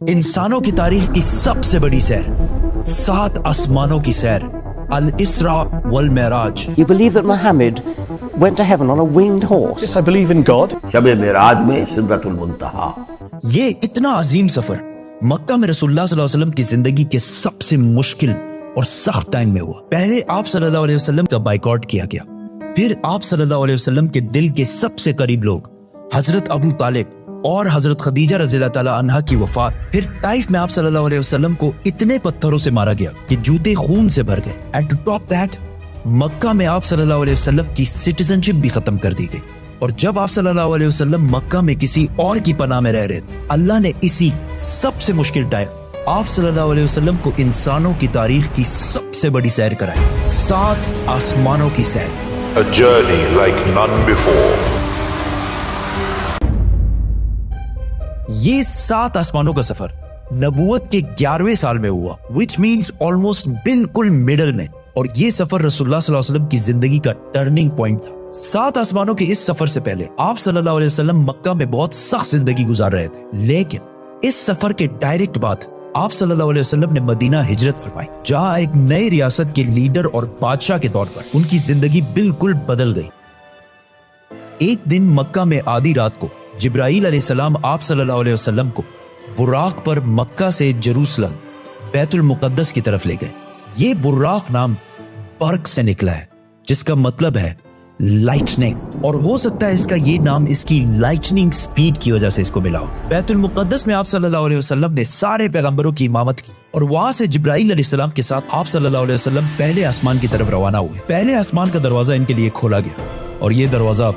انسانوں کی تاریخ کی سب سے بڑی سیر، 7 آسمانوں کی سیر، الاسراء والمعراج۔ You believe that Muhammad went to heaven on a winged horse? Yes, I believe in God. شب معراج میں سدرۃ المنتہا۔ یہ اتنا عظیم سفر مکہ میں رسول اللہ صلی اللہ علیہ وسلم کی زندگی کے سب سے مشکل اور سخت ٹائم میں ہوا۔ پہلے آپ صلی اللہ علیہ وسلم کا بائیکاٹ کیا گیا، پھر آپ صلی اللہ علیہ وسلم کے دل کے سب سے قریب لوگ حضرت ابو طالب اور حضرت خدیجہ رضی اللہ تعالی عنہا کی وفات، پھر طائف میں آپ صلی اللہ علیہ وسلم کو اتنے پتھروں سے مارا گیا کہ جوتے خون سے بھر گئے، اینڈ ٹو ٹاپ دیٹ مکہ میں آپ صلی اللہ علیہ وسلم کی سٹیزن شپ بھی ختم کر دی گئی۔ اور جب آپ صلی اللہ علیہ وسلم مکہ میں کسی اور کی پناہ میں رہ رہے تھے، اللہ نے اسی سب سے مشکل ٹائم آپ صلی اللہ علیہ وسلم کو انسانوں کی تاریخ کی سب سے بڑی سیر کرائی، 7 آسمانوں کی سیر۔ A journey like none before. یہ 7 آسمانوں کا سفر نبوت کے 11ویں سال میں ہوا، which means almost بالکل مڈل میں، اور یہ سفر رسول اللہ صلی اللہ علیہ وسلم کی زندگی کا ٹرننگ پوائنٹ تھا۔ 7 آسمانوں کے اس سفر سے پہلے آپ صلی اللہ علیہ وسلم مکہ میں بہت سخت زندگی گزار رہے تھے، لیکن اس سفر کے ڈائریکٹ بعد آپ صلی اللہ علیہ وسلم نے مدینہ ہجرت فرمائی، جہاں ایک نئی ریاست کے لیڈر اور بادشاہ کے طور پر ان کی زندگی بالکل بدل گئی۔ ایک دن مکہ میں آدھی رات کو جبرائیل علیہ السلام آپ صلی اللہ علیہ وسلم کو براق پر مکہ سے جروسلم بیت المقدس کی طرف لے گئے۔ یہ براق نام برق سے نکلا ہے، جس کا مطلب ہے لائٹننگ، اور ہو سکتا ہے اس کا یہ نام اس کی لائٹننگ سپیڈ کی وجہ سے اس کو ملا ہو۔ بیت المقدس میں آپ صلی اللہ علیہ وسلم نے سارے پیغمبروں کی امامت کی، اور وہاں سے جبرائیل علیہ السلام کے ساتھ آپ صلی اللہ علیہ وسلم پہلے آسمان کی طرف روانہ ہوئے۔ پہلے آسمان کا دروازہ ان کے لیے کھولا گیا، اور یہ دروازہ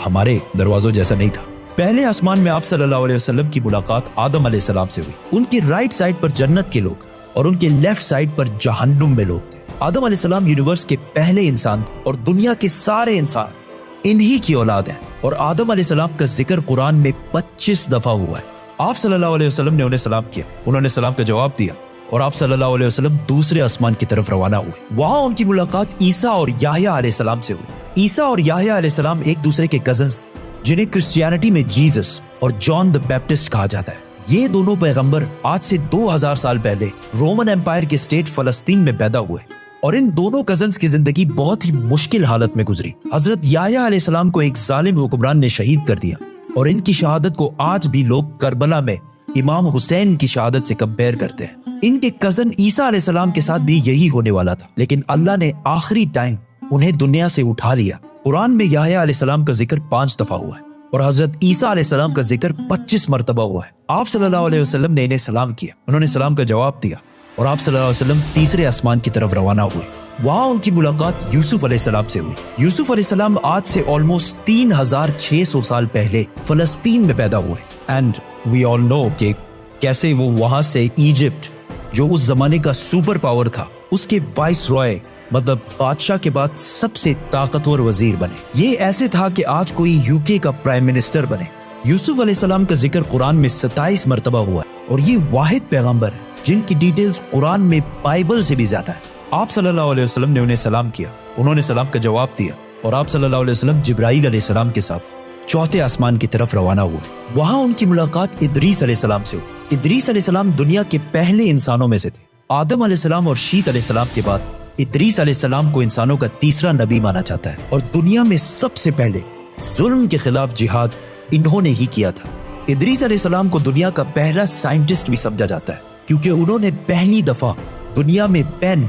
ہمارے دروازوں جیسا نہیں تھا۔ پہلے آسمان میں آپ صلی اللہ علیہ وسلم کی ملاقات آدم علیہ السلام سے ہوئی۔ ان کی رائٹ سائڈ پر جنت کے لوگ اور ان کے لیفٹ سائڈ پر جہنم میں لوگ تھے۔ آدم علیہ السلام یونیورس کے پہلے انسان اور دنیا کے سارے انسان انہی کی اولاد ہیں، اور آدم علیہ السلام کا ذکر قرآن میں 25 دفعہ ہوا ہے۔ آپ صلی اللہ علیہ وسلم نے انہیں سلام کیا، انہوں نے سلام کا جواب دیا، اور آپ صلی اللہ علیہ وسلم دوسرے آسمان کی طرف روانہ ہوئے۔ وہاں ان کی ملاقات عیسیٰ اور یحییٰ علیہ السلام سے ہوئی۔ عیسیٰ اور یحییٰ علیہ السلام ایک دوسرے کے کزنز تھے، جنہیں کرسچینٹی میں جیزس اور جان دی بیپٹسٹ کہا جاتا ہے۔ یہ دونوں پیغمبر آج سے 2000 سال پہلے رومن امپائر کے اسٹیٹ فلسطین میں پیدا ہوئے، اور ان دونوں کزنز کی زندگی بہت ہی مشکل حالت میں گزری۔ حضرت یحییٰ علیہ السلام کو ایک ظالم حکمران نے شہید کر دیا، اور ان کی شہادت کو آج بھی لوگ کربلا میں امام حسین کی شہادت سے کمپیئر کرتے ہیں۔ ان کے کزن عیسیٰ علیہ السلام کے ساتھ بھی یہی ہونے والا تھا، لیکن اللہ نے آخری ٹائم انہیں دنیا سے اٹھا لیا۔ قرآن میں یحییٰ علیہ السلام کا ذکر 5 دفعہ ہوا ہے، اور حضرت عیسیٰ علیہ السلام کا ذکر 25 مرتبہ ہوا ہے۔ آپ صلی اللہ علیہ وسلم نے انہیں سلام کیا، انہوں نے سلام کا جواب دیا، اور آپ صلی اللہ علیہ وسلم تیسرے آسمان کی طرف روانہ ہوئے۔ وہاں ان کی ملاقات یوسف علیہ السلام سے ہوئی۔ یوسف علیہ السلام آج سے آلموسٹ 3600 سال پہلے فلسطین میں پیدا ہوئے، اینڈ وی آل نو کہ کیسے وہ وہاں سے ایجپٹ، جو اس زمانے کا سپر پاور تھا، اس کے وائس رائے مطلب بادشاہ کے بعد سب سے طاقتور وزیر بنے۔ یہ ایسے تھا کہ آج کوئی یو کے کا پرائم منسٹر بنے۔ یوسف علیہ السلام کا ذکر قرآن میں 27 مرتبہ ہوا ہے، اور یہ واحد پیغمبر ہے جن کی ڈیٹیلز قرآن میں بائبل سے بھی زیادہ ہے۔ آپ صلی اللہ علیہ وسلم نے انہیں سلام کیا، انہوں نے سلام کا جواب دیا، اور آپ صلی اللہ علیہ وسلم جبرائیل علیہ السلام کے ساتھ چوتھے آسمان کی طرف روانہ ہوئے۔ وہاں ان کی ملاقات ادریس علیہ السلام سے ہوئی۔ ادریس علیہ السلام دنیا کے پہلے انسانوں میں سے تھے۔ آدم علیہ السلام اور شیت علیہ السلام کے بعد ادریس علیہ السلام کو انسانوں کا تیسرا نبی مانا جاتا ہے، اور دنیا میں سب سے پہلے ظلم کے خلاف جہاد انہوں نے ہی کیا تھا۔ ادریس علیہ السلام کو دنیا کا پہلا سائنٹسٹ بھی سمجھا جاتا ہے، کیونکہ انہوں نے پہلی دفعہ دنیا میں پین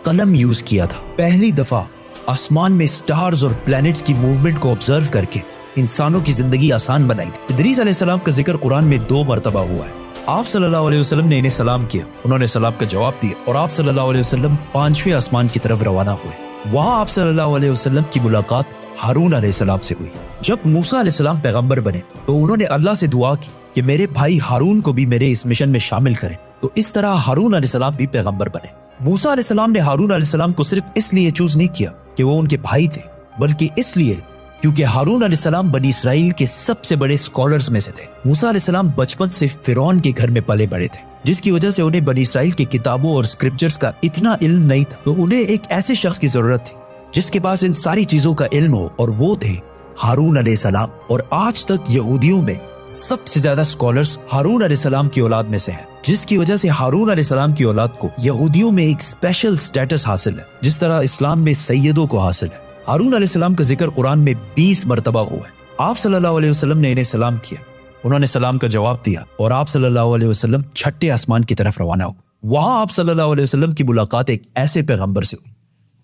قلم یوز کیا تھا، پہلی دفعہ آسمان میں سٹارز اور پلانٹس کی موومنٹ کو آبزرو کر کے انسانوں کی زندگی آسان بنائی تھی۔ ادریس علیہ السلام کا ذکر قرآن میں 2 مرتبہ ہوا ہے۔ آپ صلی اللہ علیہ وسلم نے انہیں سلام کیا، انہوں نے سلام کا جواب دیا، اور آپ صلی اللہ علیہ وسلم 5ویں آسمان کی طرف روانہ ہوئے۔ وہاں آپ صلی اللہ علیہ وسلم کی ملاقات ہارون علیہ السلام سے ہوئی۔ جب موسیٰ علیہ السلام پیغمبر بنے تو انہوں نے اللہ سے دعا کی کہ میرے بھائی ہارون کو بھی میرے اس مشن میں شامل کریں، تو اس طرح ہارون علیہ السلام بھی پیغمبر بنے۔ موسیٰ علیہ السلام نے ہارون علیہ السلام کو صرف اس لیے چوز نہیں کیا کہ وہ ان کے بھائی تھے، بلکہ اس لیے کیونکہ ہارون علیہ السلام بنی اسرائیل کے سب سے بڑے اسکالرز میں سے تھے۔ موسیٰ علیہ السلام بچپن سے فرعون کے گھر میں پلے بڑے تھے، جس کی وجہ سے انہیں بنی اسرائیل کی کتابوں اور اسکرپچرز کا اتنا علم نہیں تھا، تو انہیں ایک ایسے شخص کی ضرورت تھی جس کے پاس ان ساری چیزوں کا علم ہو، اور وہ تھے ہارون علیہ السلام۔ اور آج تک یہودیوں میں سب سے زیادہ اسکالرز ہارون علیہ السلام کی اولاد میں سے ہیں، جس کی وجہ سے ہارون علیہ السلام کی اولاد کو یہودیوں میں ایک اسپیشل سٹیٹس حاصل ہے، جس طرح اسلام میں سیدوں کو حاصل ہے۔ ہارون علیہ السلام کا ذکر قرآن میں 20 مرتبہ ہوا ہے۔ آپ صلی اللہ علیہ وسلم نے انہیں سلام کیا، انہوں نے سلام کا جواب دیا اور آپ صلی اللہ علیہ وسلم چھٹے آسمان کی طرف روانہ ہوئے۔ وہاں آپ صلی اللہ علیہ وسلم کی ملاقات ایک ایسے پیغمبر سے ہوئی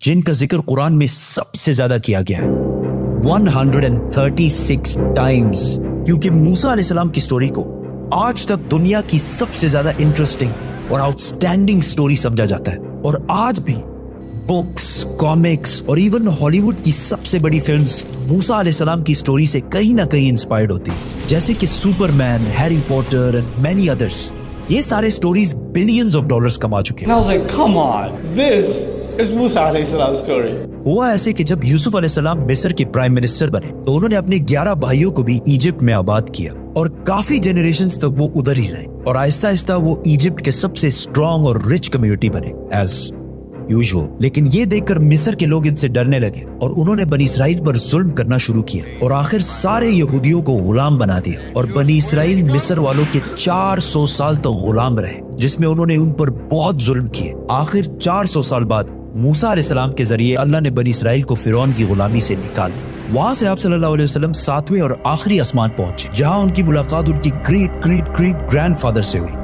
جن کا ذکر قرآن میں سب سے زیادہ کیا گیا ہے، 136 ٹائمز، کیونکہ موسیٰ علیہ السلام کی سٹوری کو آج تک دنیا کی سب سے زیادہ انٹرسٹنگ اور آؤٹ سٹینڈنگ سٹوری سمجھا جاتا ہے، اور آج بھی بکس، کامکس اور ایون ہالی ووڈ کی سب سے بڑی فلمز موسیٰ علیہ السلام کی سٹوری سے کہیں نہ کہیں انسپائرڈ ہوتی ہیں، جیسے کہ Superman, Harry Potter and many others. یہ سارے سٹوریز بلینز آف ڈالرز کما چکے ہیں۔ And I was like, come on, this is Musa alayhi salam's story. ہوا ایسے کہ جب یوسف علیہ السلام مصر کے پرائم منسٹر بنے تو انہوں نے اپنے 11 بھائیوں کو بھی ایجپٹ میں آباد کیا، اور کافی جنریشنز تک وہ ادھر ہی رہے، اور آہستہ آہستہ وہ ایجپٹ کے سب سے اسٹرانگ اور رچ کمیونٹی بنے ایز یوزول۔ لیکن یہ دیکھ کر مصر کے لوگ ان سے ڈرنے لگے اور انہوں نے بنی اسرائیل پر ظلم کرنا شروع کیا، اور آخر سارے یہودیوں کو غلام بنا دیا، اور بنی اسرائیل مصر والوں کے 400 سال تک غلام رہے، جس میں انہوں نے ان پر بہت ظلم کیے۔ آخر 400 سال بعد موسیٰ علیہ السلام کے ذریعے اللہ نے بنی اسرائیل کو فرعون کی غلامی سے نکال دیا۔ وہاں سے آپ صلی اللہ علیہ وسلم 7ویں اور آخری آسمان پہنچے، جہاں ان کی ملاقات ان کی great great great grand father سے ہوئی،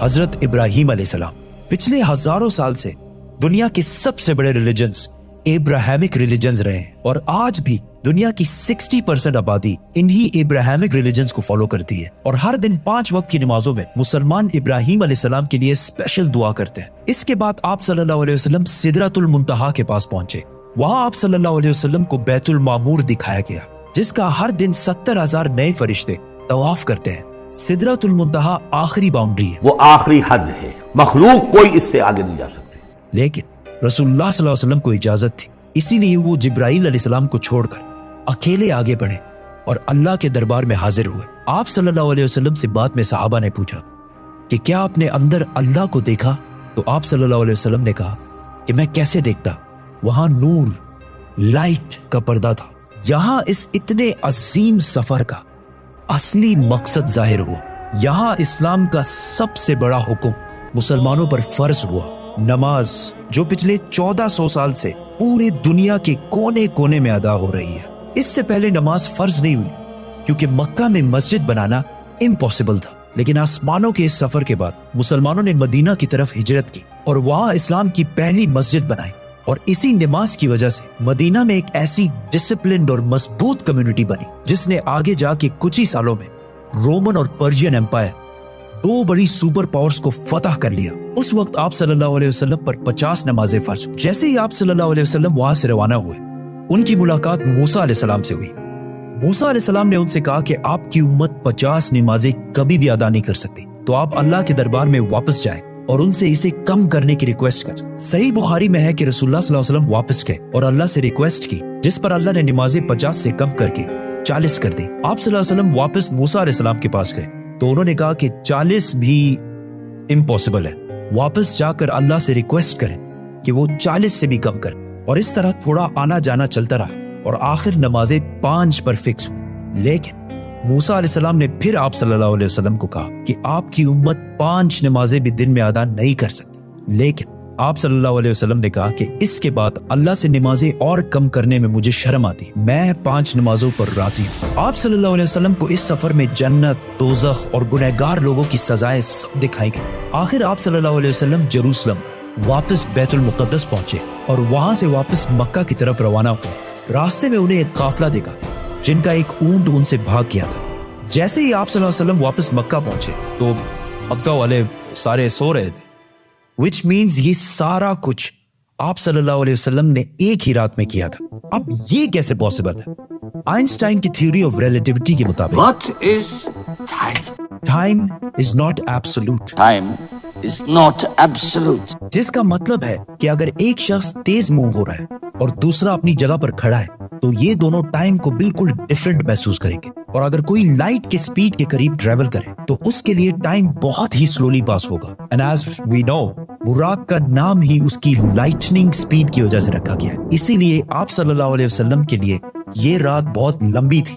حضرت ابراہیم علیہ السلام۔ پچھلے ہزاروں سال سے دنیا کے سب سے بڑے ریلیجنز ابراہیمک ریلیجنز رہے ہیں، اور آج بھی دنیا کی 60% آبادی انہی ابراہیمک ریلیجنز کو فالو کرتی ہے، اور ہر دن 5 وقت کی نمازوں میں مسلمان ابراہیم علیہ السلام کے لیے اسپیشل دعا کرتے ہیں۔ اس کے بعد آپ صلی اللہ علیہ وسلم سدرۃ المنتہا کے پاس پہنچے۔ وہاں آپ صلی اللہ علیہ وسلم کو بیت المعمور دکھایا گیا، جس کا ہر دن 70,000 نئے فرشتے طواف کرتے ہیں۔ سدرۃ المنتہا آخری باؤنڈری ہے، وہ آخری حد ہے، مخلوق کوئی اس سے آگے نہیں جا سکتی۔ لیکن رسول اللہ صلی اللہ علیہ وسلم کو اجازت تھی، اسی لیے وہ جبرائیل علیہ السلام کو چھوڑ کر اکیلے آگے بڑھے اور اللہ کے دربار میں حاضر ہوئے۔ آپ صلی اللہ علیہ وسلم سے بعد میں صحابہ نے پوچھا کہ کیا آپ نے اندر اللہ کو دیکھا؟ تو آپ صلی اللہ علیہ وسلم نے کہا کہ میں کیسے دیکھتا، وہاں نور، لائٹ کا پردہ تھا۔ یہاں اس اتنے عظیم سفر کا اصلی مقصد ظاہر ہوا۔ یہاں اسلام کا سب سے بڑا حکم مسلمانوں پر فرض ہوا، نماز، جو پچھلے 1400 سال سے پورے دنیا کے کونے کونے میں ادا ہو رہی ہے۔ اس سے پہلے نماز فرض نہیں ہوئی کیونکہ مکہ میں مسجد بنانا امپاسبل تھا، لیکن آسمانوں کے اس سفر کے بعد مسلمانوں نے مدینہ کی طرف ہجرت کی اور وہاں اسلام کی پہلی مسجد بنائی، اور اسی نماز کی وجہ سے مدینہ میں ایک ایسی ڈسپلنڈ اور مضبوط کمیونٹی بنی جس نے آگے جا کے کچھ ہی سالوں میں رومن اور پرشین ایمپائر، 2 بڑی سپر پاورز کو فتح کر لیا۔ اس وقت آپ صلی اللہ علیہ وسلم پر 50 نمازیں فرض ہوئی۔ جیسے ہی آپ صلی اللہ علیہ وسلم وہاں سے روانہ ہوئے، ان کی ملاقات موسیٰ علیہ السلام سے ہوئی۔ موسیٰ علیہ السلام نے ان سے کہا کہ آپ کی امت 50 نمازیں کبھی بھی ادا نہیں کر سکتی، تو آپ اللہ کے دربار میں واپس جائیں اور ان سے اسے کم کرنے کی ریکویسٹ کریں۔ صحیح بخاری میں ہے کہ رسول اللہ صلی اللہ علیہ وسلم واپس گئے اور اللہ سے ریکویسٹ کی، جس پر اللہ نے نمازیں 50 سے کم کر کے 40 کر دی۔ آپ صلی اللہ علیہ وسلم واپس موسیٰ علیہ السلام کے پاس گئے تو انہوں نے کہا کہ 40 بھی امپاسبل ہے، واپس جا کر اللہ سے ریکویسٹ کریں کہ وہ 40 سے بھی کم کریں، اور اس طرح تھوڑا آنا جانا چلتا رہا اور آخر نمازیں 5 پر فکس ہوئی۔ لیکن موسیٰ علیہ السلام نے پھر آپ صلی اللہ علیہ وسلم کو کہا کہ آپ کی امت 5 نمازیں بھی دن میں ادا نہیں کر سکتی، لیکن آپ صلی اللہ علیہ وسلم نے کہا کہ اس کے بعد اللہ سے نمازیں اور کم کرنے میں مجھے شرم آتی، میں 5 نمازوں پر راضی ہوں۔ آپ صلی اللہ علیہ وسلم کو اس سفر میں جنت، دوزخ اور گنہگار لوگوں کی سزائیں سب دکھائی گئی۔ آخر آپ صلی اللہ علیہ وسلم جیروسلم واپس بیت المقدس پہنچے اور وہاں سے واپس مکہ کی طرف روانہ ہوئے۔ راستے میں انہیں ایک قافلہ دیکھا جن کا ایک اونٹ ان سے بھاگ گیا تھا۔ جیسے ہی آپ صلی اللہ علیہ وسلم واپس مکہ پہنچے تو مکہ والے سارے سو رہے تھے، which means یہ سارا کچھ آپ صلی اللہ علیہ وسلم نے ایک ہی رات میں کیا تھا۔ اب یہ کیسے پاسبل ہے؟ آئنسٹائن کی تھیوری آف ریلیٹیوٹی کے مطابق What is time? Time is not absolute, Time is not absolute. جس کا مطلب ہے کہ اگر ایک شخص تیز موو ہو رہا ہے اور دوسرا اپنی جگہ پر کھڑا ہے تو یہ دونوں ٹائم کو بالکل ڈیفرنٹ محسوس کریں گے، اور اگر کوئی لائٹ کے سپیڈ کے قریب ٹریول کرے تو اس کے لیے ٹائم بہت ہی سلولی پاس ہوگا۔ And as we know، Buraq کا نام ہی اس کی لائٹننگ سپیڈ کی وجہ سے رکھا گیا ہے، اسی لیے آپ صلی اللہ علیہ وسلم کے لیے یہ رات بہت لمبی تھی